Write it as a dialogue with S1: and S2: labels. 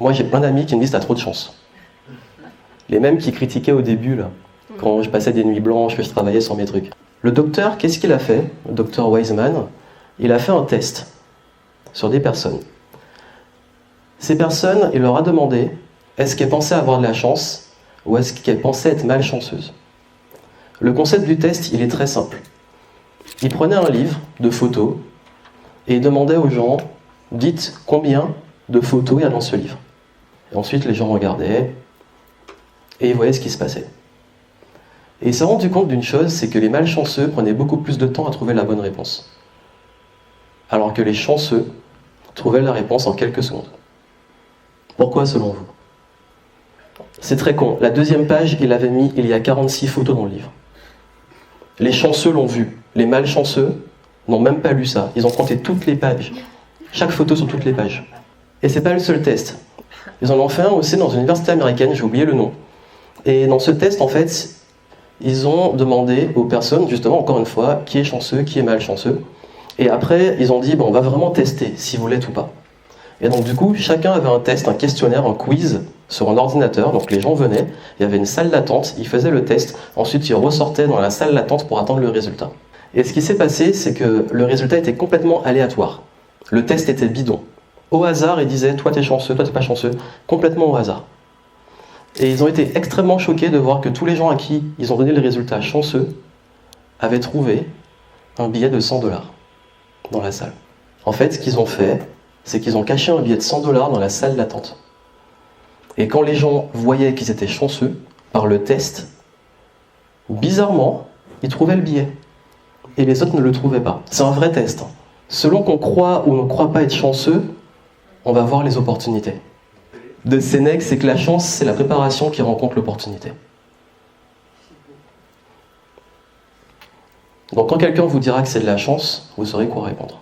S1: Moi, j'ai plein d'amis qui me disent « t'as trop de chance ». Les mêmes qui critiquaient au début, là, quand je passais des nuits blanches, que je travaillais sur mes trucs. Le docteur, qu'est-ce qu'il a fait? Le docteur Wiseman, il a fait un test sur des personnes. Ces personnes, il leur a demandé est-ce qu'elles pensaient avoir de la chance ou est-ce qu'elles pensaient être malchanceuses. Le concept du test, il est très simple. Il prenait un livre de photos et il demandait aux gens dites combien de photos il y a dans ce livre. Et ensuite, les gens regardaient et ils voyaient ce qui se passait. Et il s'est rendu compte d'une chose, c'est que les malchanceux prenaient beaucoup plus de temps à trouver la bonne réponse. Alors que les chanceux trouvaient la réponse en quelques secondes. Pourquoi selon vous? C'est très con. La deuxième page, il avait mis, il y a 46 photos dans le livre. Les chanceux l'ont vu. Les malchanceux n'ont même pas lu ça. Ils ont compté toutes les pages. Chaque photo sur toutes les pages. Et c'est pas le seul test. Ils en ont fait un aussi dans une université américaine, j'ai oublié le nom. Et dans ce test, en fait, ils ont demandé aux personnes, justement, encore une fois, qui est chanceux, qui est malchanceux. Et après, ils ont dit, bon, on va vraiment tester si vous l'êtes ou pas. Et donc, du coup, chacun avait un test, un questionnaire, un quiz sur un ordinateur. Donc, les gens venaient, il y avait une salle d'attente, ils faisaient le test. Ensuite, ils ressortaient dans la salle d'attente pour attendre le résultat. Et ce qui s'est passé, c'est que le résultat était complètement aléatoire. Le test était bidon. Au hasard, ils disaient, toi t'es chanceux, toi t'es pas chanceux. Complètement au hasard. Et ils ont été extrêmement choqués de voir que tous les gens à qui ils ont donné le résultat chanceux avaient trouvé un billet de $100 dans la salle. En fait, ce qu'ils ont fait, c'est qu'ils ont caché un billet de $100 dans la salle d'attente. Et quand les gens voyaient qu'ils étaient chanceux, par le test, bizarrement, ils trouvaient le billet. Et les autres ne le trouvaient pas. C'est un vrai test. Selon qu'on croit ou on ne croit pas être chanceux, on va voir les opportunités. De Sénèque, c'est que la chance, c'est la préparation qui rencontre l'opportunité. Donc quand quelqu'un vous dira que c'est de la chance, vous saurez quoi répondre.